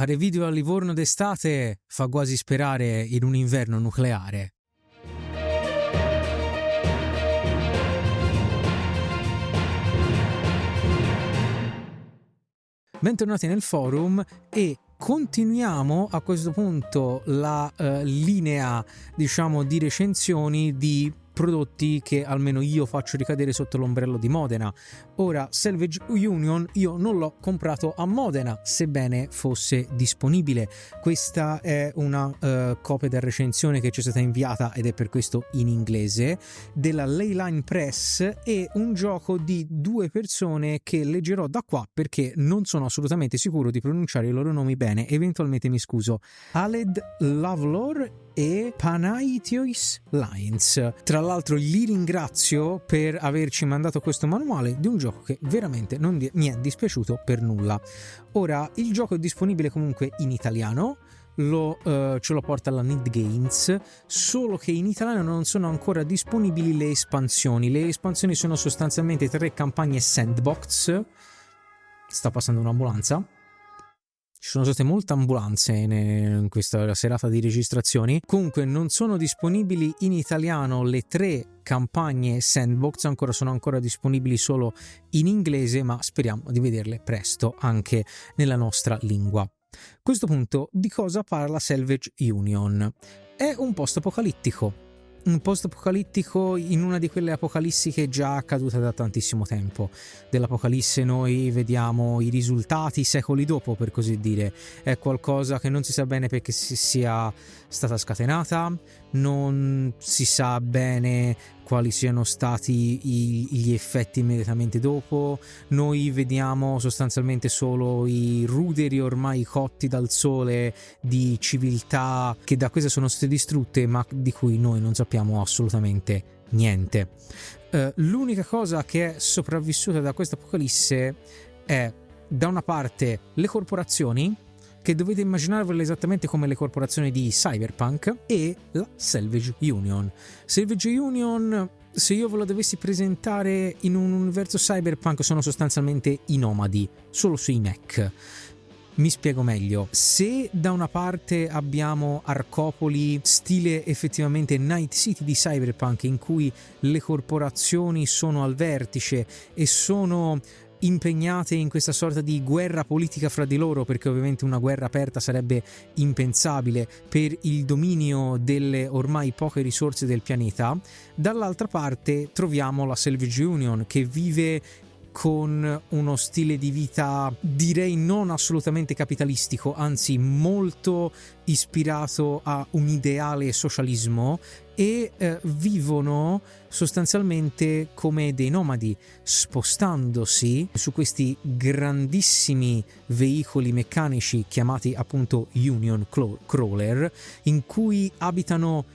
fare video a Livorno d'estate fa quasi sperare in un inverno nucleare. Bentornati nel forum e continuiamo a questo punto la linea, diciamo, di recensioni di prodotti che almeno io faccio ricadere sotto l'ombrello di Modena. Ora, Salvage Union io non l'ho comprato a Modena, sebbene fosse disponibile. Questa è una copia da recensione che ci è stata inviata ed è per questo in inglese, della Leyline Press, e un gioco di due persone che leggerò da qua perché non sono assolutamente sicuro di pronunciare i loro nomi bene, eventualmente mi scuso. Aled Lavlor e Panaitios Lines. Tra l'altro li ringrazio per averci mandato questo manuale di un gioco che veramente non mi è dispiaciuto per nulla. Ora, il gioco è disponibile comunque in italiano, ce lo porta la Need Games, solo che in italiano non sono ancora disponibili le espansioni. Le espansioni sono sostanzialmente 3 campagne sandbox. Sta passando un'ambulanza. Ci sono state molte ambulanze in questa serata di registrazioni. Comunque non sono disponibili in italiano le 3 campagne sandbox, sono ancora disponibili solo in inglese, ma speriamo di vederle presto anche nella nostra lingua. A questo punto, di cosa parla Salvage Union? È un post-apocalittico. Un post-apocalittico in una di quelle apocalissi che è già accaduta da tantissimo tempo. Dell'apocalisse noi vediamo i risultati secoli dopo, per così dire. È qualcosa che non si sa bene perché sia stata scatenata, non si sa bene quali siano stati gli effetti immediatamente dopo. Noi vediamo sostanzialmente solo i ruderi ormai cotti dal sole di civiltà che da queste sono state distrutte, ma di cui noi non sappiamo assolutamente niente. L'unica cosa che è sopravvissuta da questa apocalisse è, da una parte, le corporazioni, che dovete immaginarvele esattamente come le corporazioni di Cyberpunk, e la Salvage Union. Salvage Union, se io ve lo dovessi presentare in un universo cyberpunk, sono sostanzialmente i nomadi, solo sui mech. Mi spiego meglio. Se da una parte abbiamo Arcopoli, stile effettivamente Night City di Cyberpunk, in cui le corporazioni sono al vertice e sono impegnate in questa sorta di guerra politica fra di loro, perché ovviamente una guerra aperta sarebbe impensabile per il dominio delle ormai poche risorse del pianeta, dall'altra parte troviamo la Salvage Union, che vive con uno stile di vita direi non assolutamente capitalistico, anzi molto ispirato a un ideale socialismo, e vivono sostanzialmente come dei nomadi, spostandosi su questi grandissimi veicoli meccanici chiamati appunto Union Crawler, in cui abitano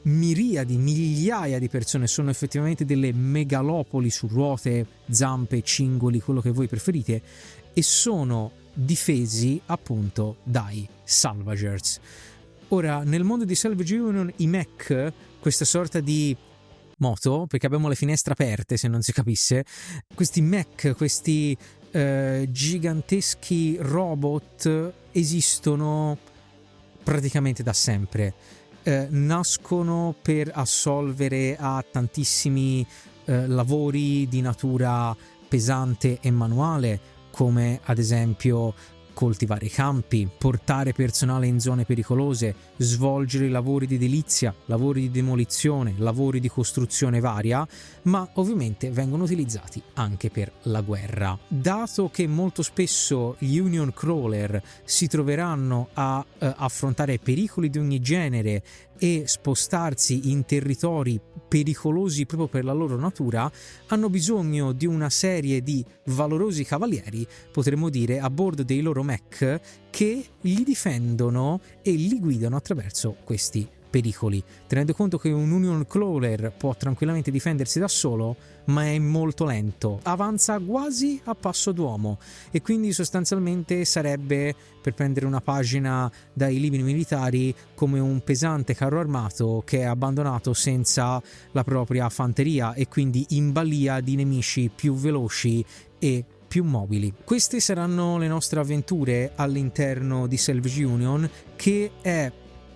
miriadi, migliaia di persone. Sono effettivamente delle megalopoli su ruote, zampe, cingoli, quello che voi preferite, e sono difesi appunto dai Salvagers. Ora, nel mondo di Salvage Union i mech, questa sorta di moto, perché abbiamo le finestre aperte se non si capisse, questi mech, questi giganteschi robot esistono praticamente da sempre. Nascono per assolvere a tantissimi lavori di natura pesante e manuale, come ad esempio coltivare i campi, portare personale in zone pericolose, svolgere lavori di edilizia, lavori di demolizione, lavori di costruzione varia, ma ovviamente vengono utilizzati anche per la guerra. Dato che molto spesso gli Union Crawler si troveranno a affrontare pericoli di ogni genere e spostarsi in territori pericolosi proprio per la loro natura, hanno bisogno di una serie di valorosi cavalieri, potremmo dire, a bordo dei loro mech, che li difendono e li guidano attraverso questi pericoli. Tenendo conto che un Union Crawler può tranquillamente difendersi da solo, ma è molto lento, avanza quasi a passo d'uomo, e quindi sostanzialmente sarebbe, per prendere una pagina dai libri militari, come un pesante carro armato che è abbandonato senza la propria fanteria e quindi in balia di nemici più veloci e più mobili. Queste saranno le nostre avventure all'interno di Salvage Union, che è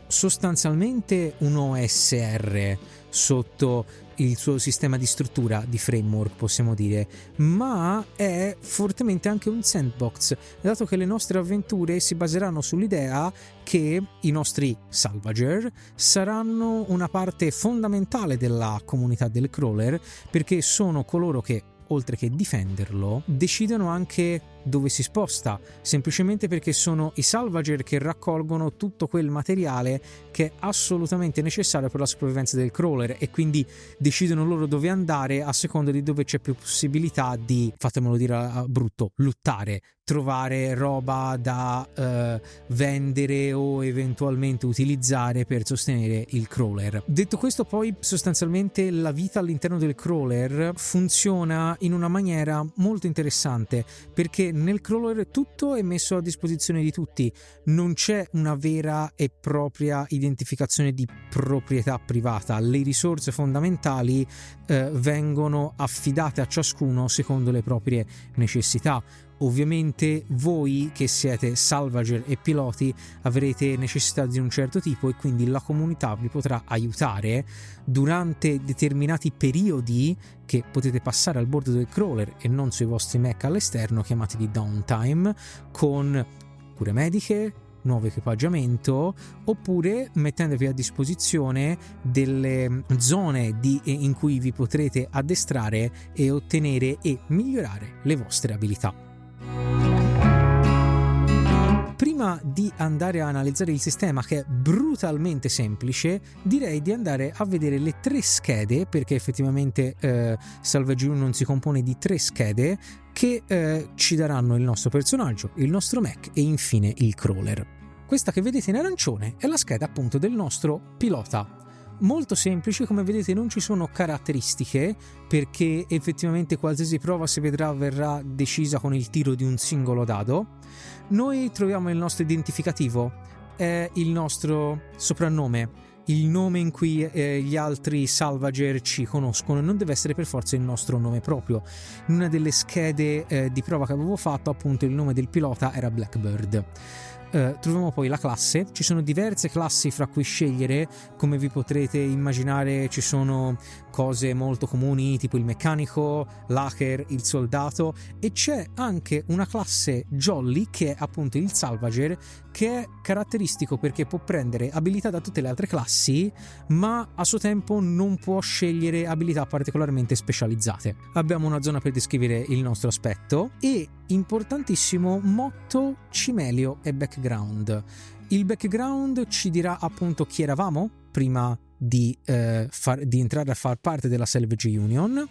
sostanzialmente un OSR sotto il suo sistema di struttura, di framework possiamo dire, ma è fortemente anche un sandbox, dato che le nostre avventure si baseranno sull'idea che i nostri salvager saranno una parte fondamentale della comunità del crawler, perché sono coloro che, oltre che difenderlo, decidono anche dove si sposta, semplicemente perché sono i salvager che raccolgono tutto quel materiale che è assolutamente necessario per la sopravvivenza del crawler, e quindi decidono loro dove andare a seconda di dove c'è più possibilità di, fatemelo dire a brutto, lottare, trovare roba da vendere o eventualmente utilizzare per sostenere il crawler. Detto questo, poi sostanzialmente la vita all'interno del crawler funziona in una maniera molto interessante, perché nel crawler tutto è messo a disposizione di tutti, non c'è una vera e propria identificazione di proprietà privata, le risorse fondamentali vengono affidate a ciascuno secondo le proprie necessità. Ovviamente voi che siete salvager e piloti avrete necessità di un certo tipo, e quindi la comunità vi potrà aiutare durante determinati periodi che potete passare al bordo del crawler e non sui vostri mech all'esterno, chiamati di downtime, con cure mediche, nuovo equipaggiamento, oppure mettendovi a disposizione delle zone in cui vi potrete addestrare e ottenere e migliorare le vostre abilità. Prima di andare a analizzare il sistema, che è brutalmente semplice, direi di andare a vedere le 3 schede, perché effettivamente Salvage Union si compone di 3 schede che ci daranno il nostro personaggio, il nostro mech e infine il crawler. Questa che vedete in arancione è la scheda appunto del nostro pilota. Molto semplice, come vedete non ci sono caratteristiche, perché effettivamente qualsiasi prova si vedrà verrà decisa con il tiro di un singolo dado. Noi troviamo il nostro identificativo, è il nostro soprannome, il nome in cui gli altri salvager ci conoscono, non deve essere per forza il nostro nome proprio. In una delle schede di prova che avevo fatto, appunto, il nome del pilota era Blackbird. Troviamo poi la classe, ci sono diverse classi fra cui scegliere, come vi potrete immaginare ci sono cose molto comuni tipo il meccanico, l'hacker, il soldato, e c'è anche una classe Jolly che è appunto il salvager, che è caratteristico perché può prendere abilità da tutte le altre classi, ma a suo tempo non può scegliere abilità particolarmente specializzate. Abbiamo una zona per descrivere il nostro aspetto e, importantissimo, motto, cimelio e background. Il background ci dirà appunto chi eravamo prima di entrare a far parte della Salvage Union,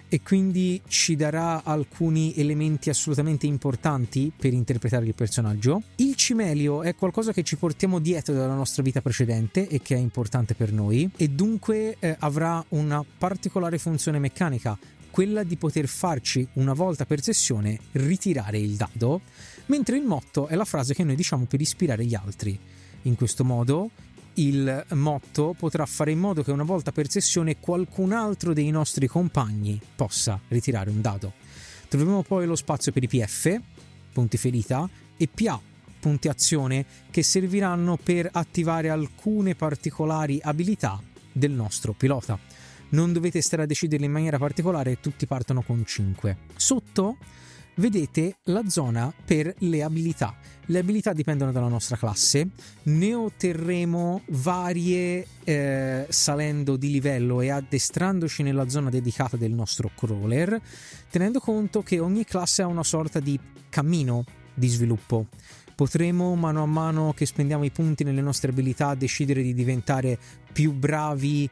e quindi ci darà alcuni elementi assolutamente importanti per interpretare il personaggio. Il cimelio è qualcosa che ci portiamo dietro dalla nostra vita precedente e che è importante per noi, e dunque avrà una particolare funzione meccanica, quella di poter farci una volta per sessione ritirare il dado, mentre il motto è la frase che noi diciamo per ispirare gli altri. In questo modo il motto potrà fare in modo che una volta per sessione qualcun altro dei nostri compagni possa ritirare un dado. Troviamo poi lo spazio per i PF, punti ferita, e PA, punti azione, che serviranno per attivare alcune particolari abilità del nostro pilota. Non dovete stare a deciderle in maniera particolare, tutti partono con 5. Sotto vedete la zona per le abilità. Le abilità dipendono dalla nostra classe, ne otterremo varie salendo di livello e addestrandoci nella zona dedicata del nostro crawler, tenendo conto che ogni classe ha una sorta di cammino di sviluppo. Potremo mano a mano che spendiamo i punti nelle nostre abilità decidere di diventare più bravi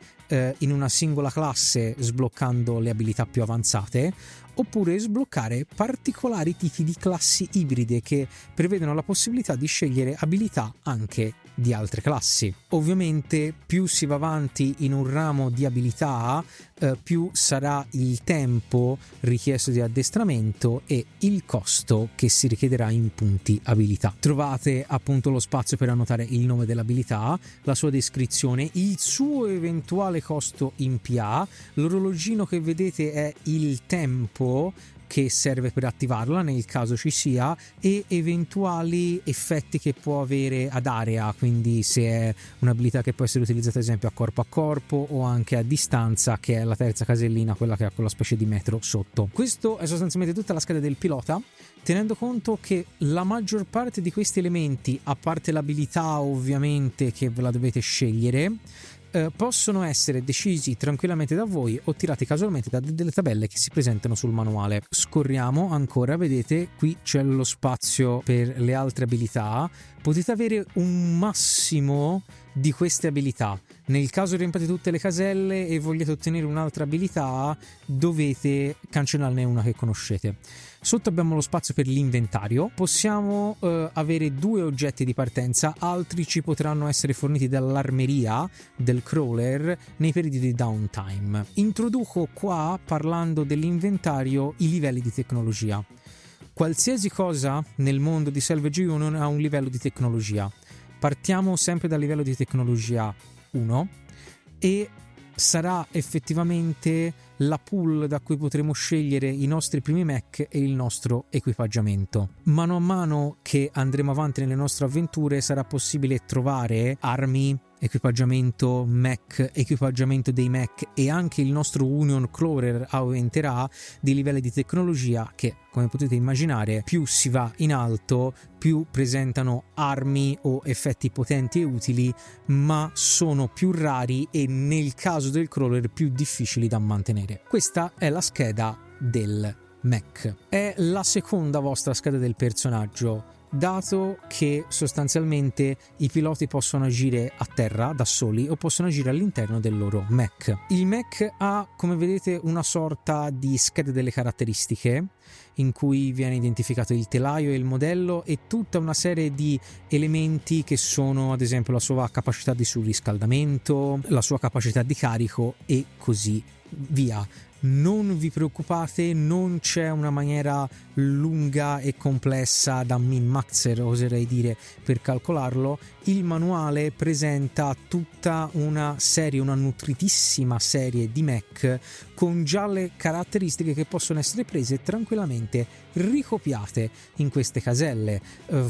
in una singola classe, sbloccando le abilità più avanzate, oppure sbloccare particolari tipi di classi ibride che prevedono la possibilità di scegliere abilità anche di altre classi. Ovviamente più si va avanti in un ramo di abilità, più sarà il tempo richiesto di addestramento e il costo che si richiederà in punti abilità. Trovate appunto lo spazio per annotare il nome dell'abilità, la sua descrizione, il suo eventuale costo in PA. L'orologino che vedete è il tempo che serve per attivarla nel caso ci sia, e eventuali effetti che può avere ad area, quindi se è un'abilità che può essere utilizzata ad esempio a corpo o anche a distanza, che è la terza casellina, quella che ha quella specie di metro sotto. Questo è sostanzialmente tutta la scheda del pilota, tenendo conto che la maggior parte di questi elementi, a parte l'abilità ovviamente che ve la dovete scegliere, possono essere decisi tranquillamente da voi o tirati casualmente da delle tabelle che si presentano sul manuale. Scorriamo ancora, vedete qui c'è lo spazio per le altre abilità, potete avere un massimo di queste abilità. Nel caso riempiate tutte le caselle e vogliate ottenere un'altra abilità, dovete cancellarne una che conoscete. Sotto abbiamo lo spazio per l'inventario, possiamo avere 2 oggetti di partenza, altri ci potranno essere forniti dall'armeria del crawler nei periodi di downtime. Introduco qua, parlando dell'inventario, i livelli di tecnologia. Qualsiasi cosa nel mondo di Salvage Union ha un livello di tecnologia. Partiamo sempre dal livello di tecnologia 1 e sarà effettivamente la pool da cui potremo scegliere i nostri primi mech e il nostro equipaggiamento. Mano a mano che andremo avanti nelle nostre avventure sarà possibile trovare armi, equipaggiamento dei mech, e anche il nostro Union Crawler aumenterà di livelli di tecnologia che, come potete immaginare, più si va in alto più presentano armi o effetti potenti e utili, ma sono più rari e nel caso del crawler più difficili da mantenere. Questa è la scheda del mech. È la seconda vostra scheda del personaggio, dato che sostanzialmente i piloti possono agire a terra da soli o possono agire all'interno del loro mech. Il mech ha, come vedete, una sorta di scheda delle caratteristiche in cui viene identificato il telaio e il modello e tutta una serie di elementi che sono ad esempio la sua capacità di surriscaldamento, la sua capacità di carico e così via. Non vi preoccupate, non c'è una maniera lunga e complessa da min-maxer, oserei dire, per calcolarlo. Il manuale presenta tutta una nutritissima serie di mech con già le caratteristiche che possono essere prese tranquillamente ricopiate in queste caselle.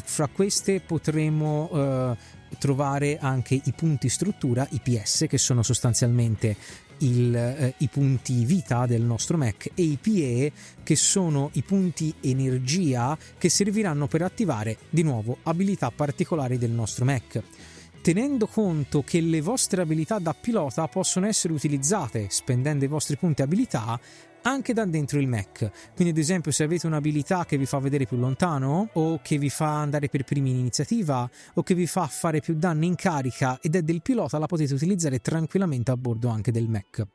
Fra queste potremo trovare anche i punti struttura, i PS, che sono sostanzialmente i punti vita del nostro mech, e i PE, che sono i punti energia che serviranno per attivare di nuovo abilità particolari del nostro mech. Tenendo conto che le vostre abilità da pilota possono essere utilizzate spendendo i vostri punti abilità anche da dentro il mech, quindi ad esempio se avete un'abilità che vi fa vedere più lontano o che vi fa andare per primi in iniziativa o che vi fa fare più danni in carica ed è del pilota, la potete utilizzare tranquillamente a bordo anche del mech.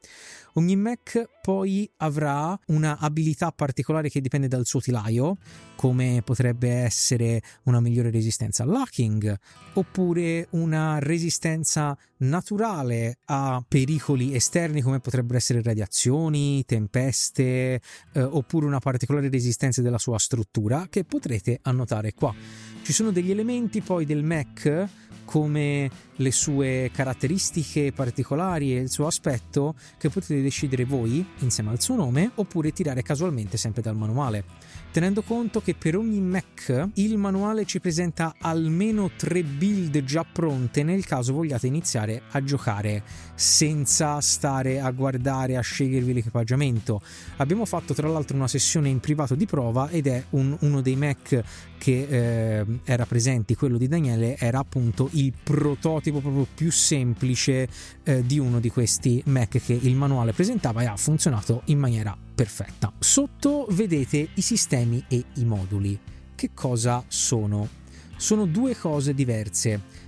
Ogni mech poi avrà una abilità particolare che dipende dal suo telaio, come potrebbe essere una migliore resistenza all'hacking oppure una resistenza naturale a pericoli esterni come potrebbero essere radiazioni, tempeste, oppure una particolare resistenza della sua struttura che potrete annotare qua. Ci sono degli elementi poi del mech come le sue caratteristiche particolari e il suo aspetto che potete decidere voi insieme al suo nome oppure tirare casualmente sempre dal manuale, tenendo conto che per ogni mech il manuale ci presenta almeno 3 build già pronte nel caso vogliate iniziare a giocare senza stare a guardare, a scegliervi l'equipaggiamento. Abbiamo fatto tra l'altro una sessione in privato di prova ed è uno dei mech che era presenti, quello di Daniele, era appunto il prototipo proprio più semplice di uno di questi mech che il manuale presentava e ha funzionato in maniera perfetta. Sotto vedete i sistemi e i moduli. Che cosa sono? Sono 2 cose diverse.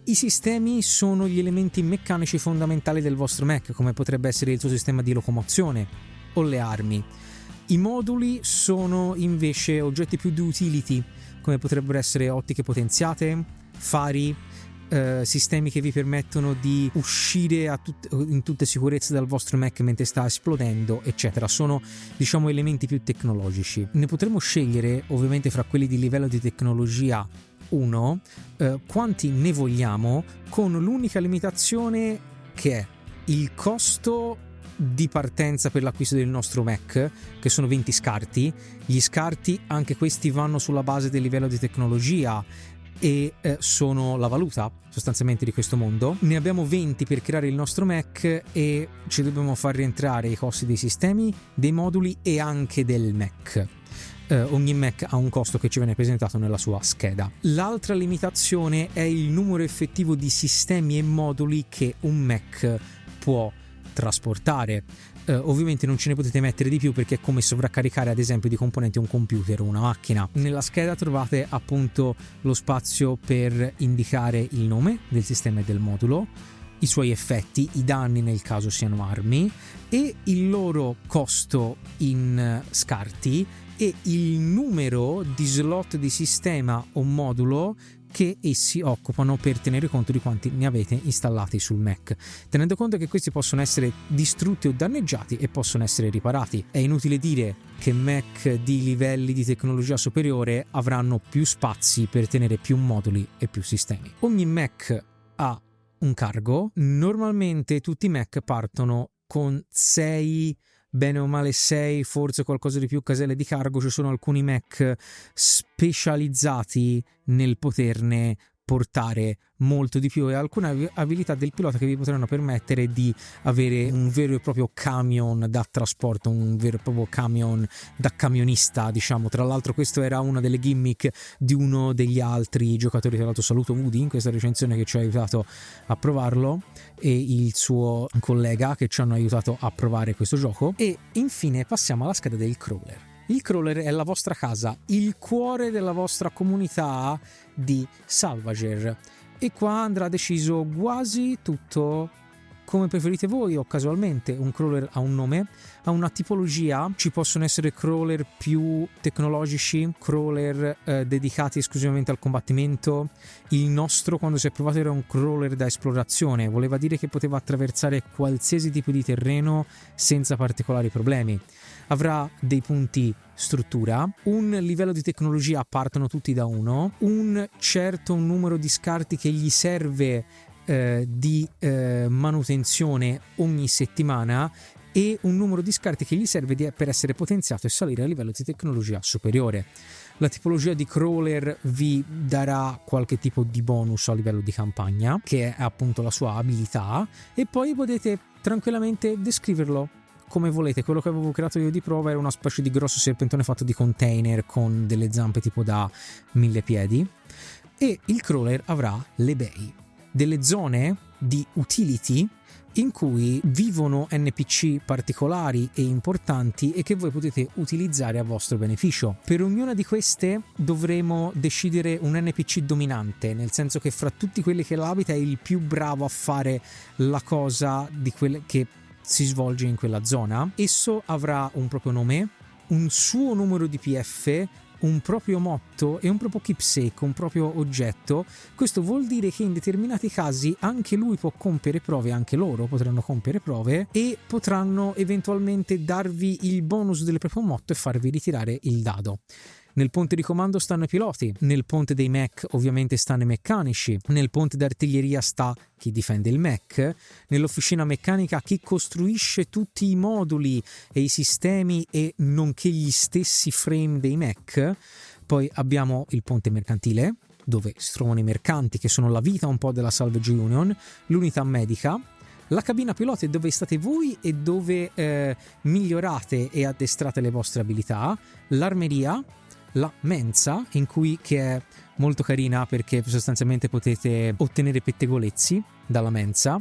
I sistemi sono gli elementi meccanici fondamentali del vostro mech, come potrebbe essere il suo sistema di locomozione o le armi. I moduli sono invece oggetti più di utility, come potrebbero essere ottiche potenziate, fari, sistemi che vi permettono di uscire in tutta sicurezza dal vostro mech mentre sta esplodendo, eccetera. Sono, diciamo, elementi più tecnologici. Ne potremo scegliere ovviamente fra quelli di livello di tecnologia 1 quanti ne vogliamo, con l'unica limitazione che è il costo di partenza per l'acquisto del nostro Mac, che sono 20 scarti. Gli scarti, anche questi, vanno sulla base del livello di tecnologia e sono la valuta sostanzialmente di questo mondo. Ne abbiamo 20 per creare il nostro Mac e ci dobbiamo far rientrare i costi dei sistemi, dei moduli e anche del Mac. Ogni Mac ha un costo che ci viene presentato nella sua scheda. L'altra limitazione è il numero effettivo di sistemi e moduli che un Mac può trasportare. Ovviamente non ce ne potete mettere di più, perché è come sovraccaricare ad esempio di componenti un computer o una macchina. Nella scheda trovate appunto lo spazio per indicare il nome del sistema e del modulo, i suoi effetti, i danni nel caso siano armi, e il loro costo in scarti e il numero di slot di sistema o modulo che essi occupano, per tenere conto di quanti ne avete installati sul Mac, tenendo conto che questi possono essere distrutti o danneggiati e possono essere riparati. È inutile dire che Mac di livelli di tecnologia superiore avranno più spazi per tenere più moduli e più sistemi. Ogni Mac ha un cargo. Normalmente tutti i Mac partono con 6, bene o male 6, forse qualcosa di più, caselle di cargo. Ci sono alcuni Mac specializzati nel poterne portare molto di più, e alcune abilità del pilota che vi potranno permettere di avere un vero e proprio camion da trasporto, un vero e proprio camion da camionista, diciamo. Tra l'altro questo era una delle gimmick di uno degli altri giocatori. Tra l'altro saluto Woody in questa recensione, che ci ha aiutato a provarlo, e il suo collega che ci hanno aiutato a provare questo gioco. E infine passiamo alla scheda del crawler. Il crawler è la vostra casa, il cuore della vostra comunità di Salvager, e qua andrà deciso quasi tutto come preferite voi o casualmente. Un crawler ha un nome, ha una tipologia. Ci possono essere crawler più tecnologici, crawler dedicati esclusivamente al combattimento. Il nostro, quando si è provato, era un crawler da esplorazione, voleva dire che poteva attraversare qualsiasi tipo di terreno senza particolari problemi. Avrà dei punti struttura, un livello di tecnologia, partono tutti da 1, un certo numero di scarti che gli serve di manutenzione ogni settimana, e un numero di scarti che gli serve per essere potenziato e salire a livello di tecnologia superiore. La tipologia di crawler vi darà qualche tipo di bonus a livello di campagna, che è appunto la sua abilità, e poi potete tranquillamente descriverlo come volete. Quello che avevo creato io di prova era una specie di grosso serpentone fatto di container con delle zampe tipo da 1000 piedi, e il crawler avrà le bay, delle zone di utility in cui vivono NPC particolari e importanti e che voi potete utilizzare a vostro beneficio. Per ognuna di queste dovremo decidere un NPC dominante, nel senso che fra tutti quelli che l'abita è il più bravo a fare la cosa di quelle che si svolge in quella zona. Esso avrà un proprio nome, un suo numero di PF, un proprio motto e un proprio keepsake, un proprio oggetto. Questo vuol dire che in determinati casi anche lui può compiere prove, anche loro potranno compiere prove, e potranno eventualmente darvi il bonus del proprio motto e farvi ritirare il dado. Nel ponte di comando stanno i piloti, nel ponte dei mech ovviamente stanno i meccanici, nel ponte d'artiglieria sta chi difende il mech, nell'officina meccanica chi costruisce tutti i moduli e i sistemi e nonché gli stessi frame dei mech. Poi abbiamo il ponte mercantile, dove si trovano i mercanti, che sono la vita un po' della Salvage Union, l'unità medica, la cabina pilota è dove state voi e dove migliorate e addestrate le vostre abilità, l'armeria, la mensa, che è molto carina perché sostanzialmente potete ottenere pettegolezzi dalla mensa,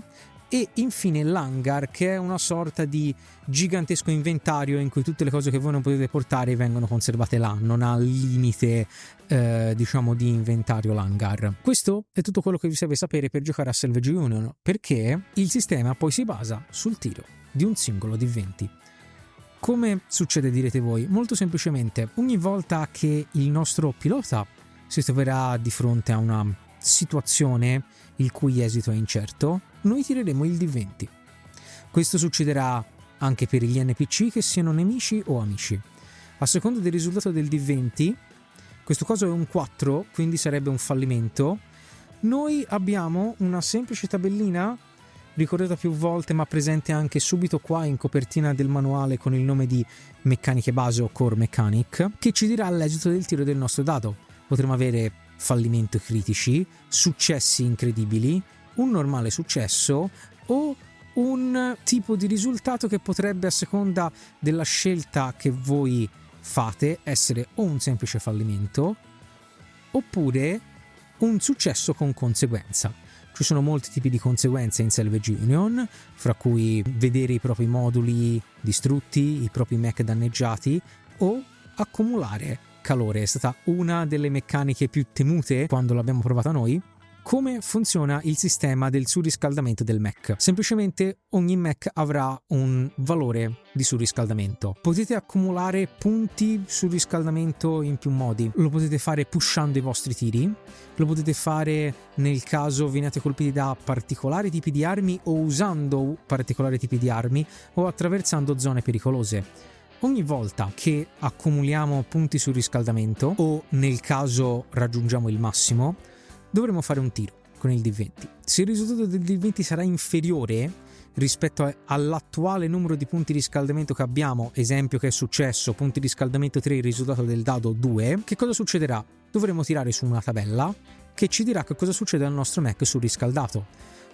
e infine l'hangar, che è una sorta di gigantesco inventario in cui tutte le cose che voi non potete portare vengono conservate là, non ha limite diciamo di inventario l'hangar. Questo è tutto quello che vi serve sapere per giocare a Salvage Union, perché il sistema poi si basa sul tiro di un singolo D20. Come succede, direte voi? Molto semplicemente, ogni volta che il nostro pilota si troverà di fronte a una situazione il cui esito è incerto, noi tireremo il D20. Questo succederà anche per gli NPC, che siano nemici o amici. A seconda del risultato del D20, questo caso è un 4, quindi sarebbe un fallimento, noi abbiamo una semplice tabellina ricordata più volte ma presente anche subito qua in copertina del manuale con il nome di meccaniche base o core mechanic, che ci dirà l'esito del tiro del nostro dado. Potremo avere fallimenti critici, successi incredibili, un normale successo o un tipo di risultato che potrebbe, a seconda della scelta che voi fate, essere o un semplice fallimento oppure un successo con conseguenza. Ci sono molti tipi di conseguenze in Salvage Union, fra cui vedere i propri moduli distrutti, i propri mech danneggiati o accumulare calore. È stata una delle meccaniche più temute quando l'abbiamo provata noi. Come funziona il sistema del surriscaldamento del mech? Semplicemente ogni mech avrà un valore di surriscaldamento. Potete accumulare punti surriscaldamento in più modi. Lo potete fare pushando i vostri tiri, lo potete fare nel caso veniate colpiti da particolari tipi di armi o usando particolari tipi di armi o attraversando zone pericolose. Ogni volta che accumuliamo punti surriscaldamento o nel caso raggiungiamo il massimo, dovremo fare un tiro con il D20. Se il risultato del D20 sarà inferiore rispetto all'attuale numero di punti di riscaldamento che abbiamo, esempio che è successo, punti di riscaldamento 3, il risultato del dado 2, che cosa succederà? Dovremo tirare su una tabella che ci dirà che cosa succede al nostro mech surriscaldato.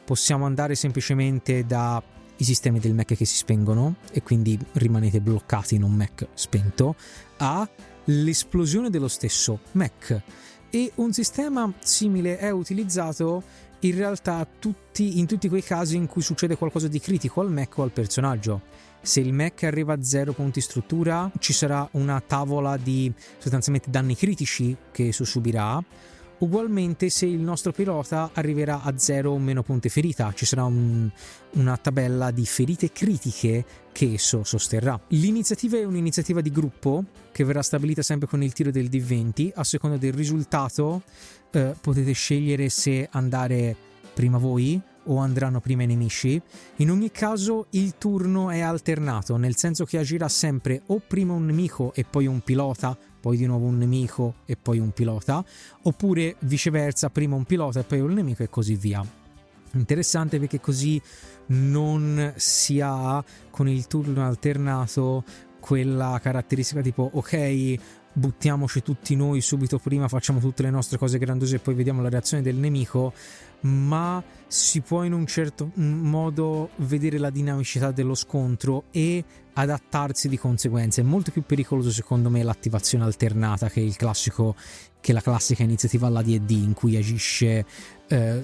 Possiamo andare semplicemente dai sistemi del mech che si spengono e quindi rimanete bloccati in un mech spento, a l'esplosione dello stesso mech. E un sistema simile è utilizzato in realtà in tutti quei casi in cui succede qualcosa di critico al mech o al personaggio. Se il mech arriva a 0 punti struttura, ci sarà una tavola di sostanzialmente danni critici che esso subirà. Ugualmente, se il nostro pilota arriverà a 0 o meno punti ferita, ci sarà una tabella di ferite critiche che esso sosterrà. L'iniziativa è un'iniziativa di gruppo che verrà stabilita sempre con il tiro del D20. A seconda del risultato potete scegliere se andare prima voi o andranno prima i nemici. In ogni caso il turno è alternato, nel senso che agirà sempre o prima un nemico e poi un pilota, poi di nuovo un nemico e poi un pilota, oppure viceversa, prima un pilota e poi un nemico e così via. Interessante perché così non si ha con il turno alternato quella caratteristica tipo ok, buttiamoci tutti noi subito prima, facciamo tutte le nostre cose grandiose e poi vediamo la reazione del nemico, ma si può in un certo modo vedere la dinamicità dello scontro e adattarsi di conseguenza. È molto più pericoloso secondo me l'attivazione alternata che la classica iniziativa alla D&D in cui agisce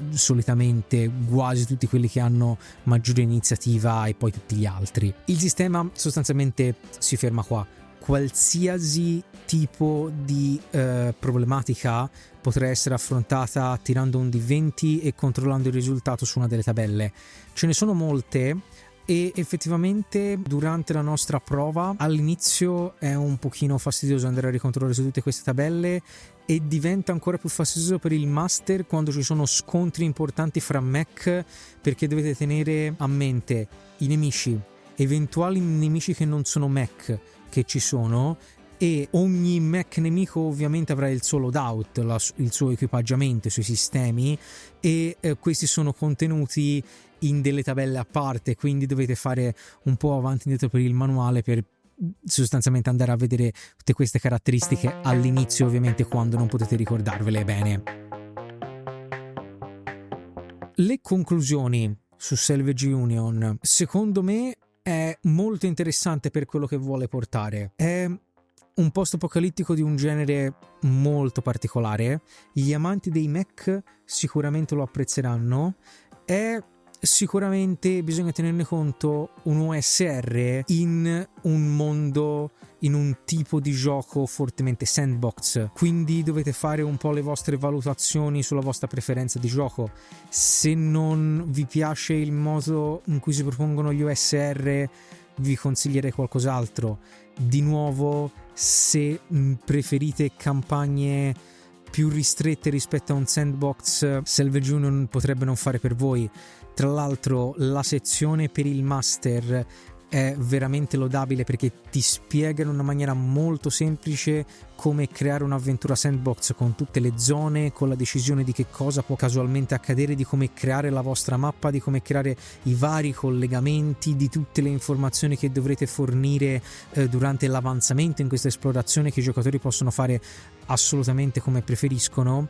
solitamente quasi tutti quelli che hanno maggiore iniziativa e poi tutti gli altri. Il sistema sostanzialmente si ferma qua. Qualsiasi tipo di problematica potrà essere affrontata tirando un D20 e controllando il risultato su una delle tabelle. Ce ne sono molte e effettivamente durante la nostra prova all'inizio è un pochino fastidioso andare a ricontrollare su tutte queste tabelle e diventa ancora più fastidioso per il master quando ci sono scontri importanti fra mech, perché dovete tenere a mente i nemici, eventuali nemici che non sono mech che ci sono, e ogni mech nemico ovviamente avrà il suo loadout, il suo equipaggiamento, i suoi sistemi, e questi sono contenuti in delle tabelle a parte, quindi dovete fare un po' avanti e indietro per il manuale per sostanzialmente andare a vedere tutte queste caratteristiche all'inizio, ovviamente quando non potete ricordarvele bene. Le conclusioni su Salvage Union, secondo me, è molto interessante per quello che vuole portare. È un post-apocalittico di un genere molto particolare. Gli amanti dei mech sicuramente lo apprezzeranno. È sicuramente, bisogna tenerne conto, un OSR in un mondo, in un tipo di gioco fortemente sandbox, quindi dovete fare un po' le vostre valutazioni sulla vostra preferenza di gioco. Se non vi piace il modo in cui si propongono gli OSR, vi consiglierei qualcos'altro. Di nuovo, se preferite campagne più ristrette rispetto a un sandbox, Salvage Union potrebbe non fare per voi. Tra l'altro la sezione per il master è veramente lodabile perché ti spiega in una maniera molto semplice come creare un'avventura sandbox con tutte le zone, con la decisione di che cosa può casualmente accadere, di come creare la vostra mappa, di come creare i vari collegamenti, di tutte le informazioni che dovrete fornire durante l'avanzamento in questa esplorazione, che i giocatori possono fare assolutamente come preferiscono.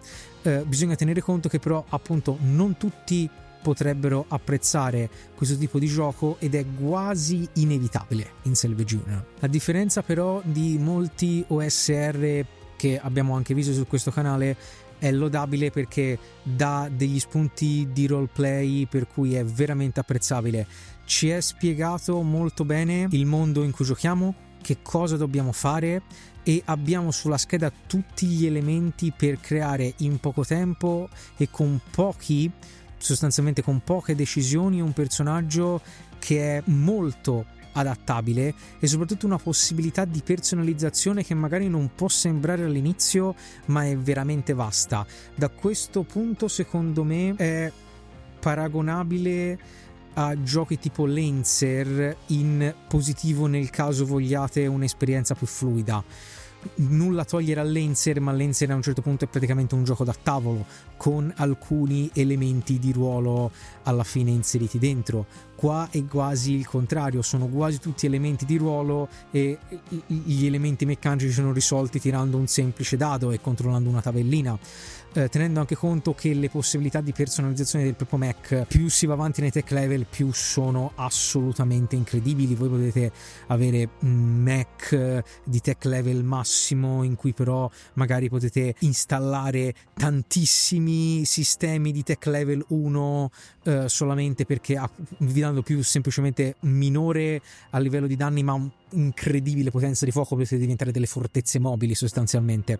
Bisogna tenere conto che però appunto non tutti potrebbero apprezzare questo tipo di gioco ed è quasi inevitabile in Salvage Union. A differenza però di molti OSR che abbiamo anche visto su questo canale, è lodabile perché dà degli spunti di roleplay per cui è veramente apprezzabile. Ci è spiegato molto bene il mondo in cui giochiamo, che cosa dobbiamo fare, e abbiamo sulla scheda tutti gli elementi per creare in poco tempo e sostanzialmente con poche decisioni, un personaggio che è molto adattabile e soprattutto una possibilità di personalizzazione che magari non può sembrare all'inizio, ma è veramente vasta. Da questo punto secondo me è paragonabile a giochi tipo Lancer, in positivo nel caso vogliate un'esperienza più fluida. Nulla togliere a Lancer, ma Lancer a un certo punto è praticamente un gioco da tavolo con alcuni elementi di ruolo alla fine inseriti dentro. Qua è quasi il contrario, sono quasi tutti elementi di ruolo e gli elementi meccanici sono risolti tirando un semplice dado e controllando una tabellina, tenendo anche conto che le possibilità di personalizzazione del proprio Mac, più si va avanti nei tech level, più sono assolutamente incredibili. Voi potete avere un Mac di tech level massimo in cui però magari potete installare tantissimi sistemi di tech level 1 solamente perché vi danno più semplicemente minore a livello di danni ma incredibile potenza di fuoco, potete diventare delle fortezze mobili sostanzialmente.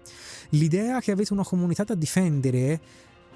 L'idea che avete una comunità da difendere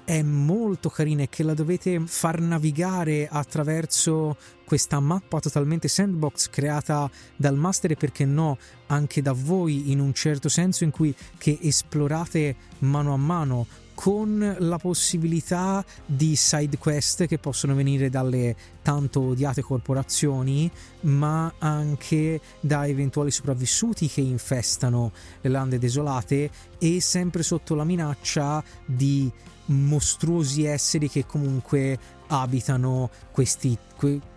è molto carina e che la dovete far navigare attraverso questa mappa totalmente sandbox creata dal master e perché no anche da voi in un certo senso, in cui che esplorate mano a mano, con la possibilità di side quest che possono venire dalle tanto odiate corporazioni, ma anche da eventuali sopravvissuti che infestano le lande desolate, e sempre sotto la minaccia di mostruosi esseri che comunque abitano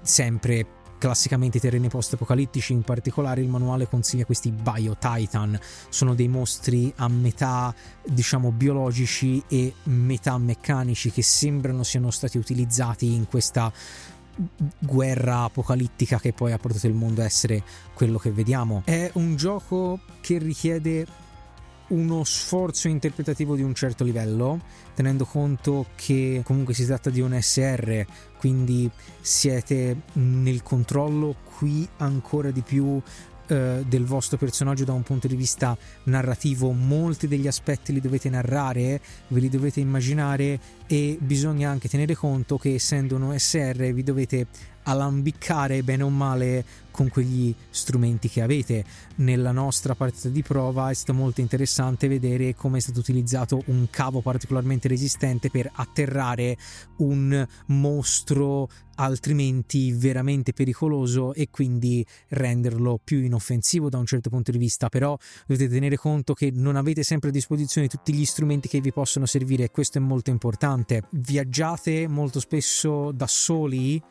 sempre classicamente i terreni post-apocalittici. In particolare il manuale consiglia questi Bio-Titan, sono dei mostri a metà diciamo biologici e metà meccanici che sembrano siano stati utilizzati in questa guerra apocalittica che poi ha portato il mondo a essere quello che vediamo. È un gioco che richiede uno sforzo interpretativo di un certo livello, tenendo conto che comunque si tratta di un SR, quindi siete nel controllo qui ancora di più del vostro personaggio da un punto di vista narrativo. Molti degli aspetti li dovete narrare, ve li dovete immaginare, e bisogna anche tenere conto che essendo un OSR vi dovete alambiccare bene o male con quegli strumenti che avete. Nella nostra partita di prova è stato molto interessante vedere come è stato utilizzato un cavo particolarmente resistente per atterrare un mostro altrimenti veramente pericoloso e quindi renderlo più inoffensivo da un certo punto di vista. Però dovete tenere conto che non avete sempre a disposizione tutti gli strumenti che vi possono servire e questo è molto importante. Viaggiate molto spesso da soli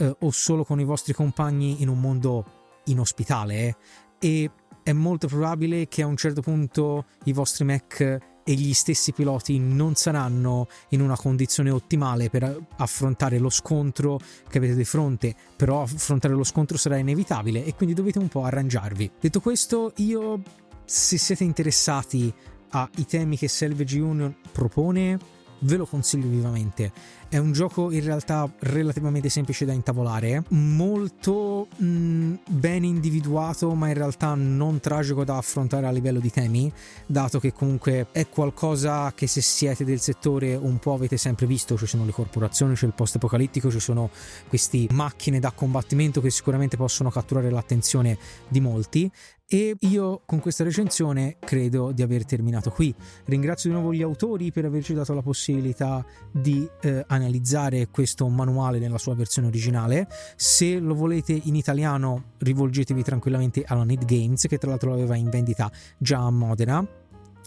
o solo con i vostri compagni in un mondo inospitale e è molto probabile che a un certo punto i vostri mech e gli stessi piloti non saranno in una condizione ottimale per affrontare lo scontro che avete di fronte, però affrontare lo scontro sarà inevitabile e quindi dovete un po' arrangiarvi. Detto questo, io, se siete interessati ai temi che Salvage Union propone, ve lo consiglio vivamente. È un gioco in realtà relativamente semplice da intavolare, molto ben individuato, ma in realtà non tragico da affrontare a livello di temi, dato che comunque è qualcosa che, se siete del settore, un po' avete sempre visto. Ci sono le corporazioni, c'è il post-apocalittico, ci sono queste macchine da combattimento che sicuramente possono catturare l'attenzione di molti, E io con questa recensione credo di aver terminato qui. Ringrazio di nuovo gli autori per averci dato la possibilità di analizzare questo manuale nella sua versione originale. Se lo volete in italiano rivolgetevi tranquillamente alla Need Games, che tra l'altro l'aveva in vendita già a Modena.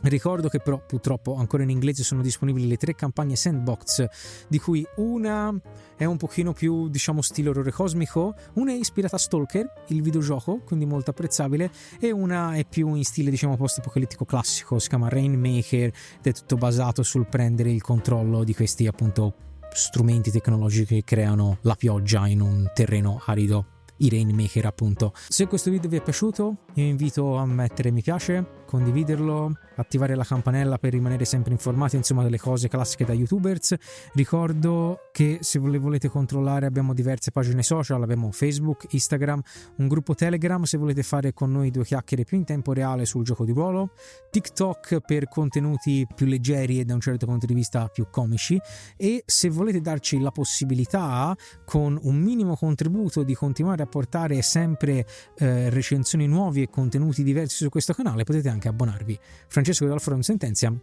Ricordo che però purtroppo ancora in inglese sono disponibili le 3 campagne sandbox, di cui una è un pochino più, diciamo, stile orrore cosmico, una è ispirata a Stalker, il videogioco, quindi molto apprezzabile, e una è più in stile, diciamo, post-apocalittico classico, si chiama Rainmaker ed è tutto basato sul prendere il controllo di questi appunto strumenti tecnologici che creano la pioggia in un terreno arido, i Rainmaker appunto. Se questo video vi è piaciuto, io invito a mettere mi piace, condividerlo, attivare la campanella per rimanere sempre informati, insomma, delle cose classiche da youtubers. Ricordo che se le volete controllare abbiamo diverse pagine social, abbiamo Facebook, Instagram, un gruppo Telegram se volete fare con noi 2 chiacchiere più in tempo reale sul gioco di ruolo, TikTok per contenuti più leggeri e da un certo punto di vista più comici, e se volete darci la possibilità con un minimo contributo di continuare a portare sempre recensioni nuove e contenuti diversi su questo canale, potete anche abbonarvi. Francesco dal Forum Sentenzia,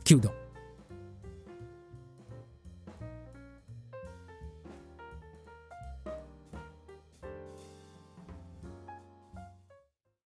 chiudo.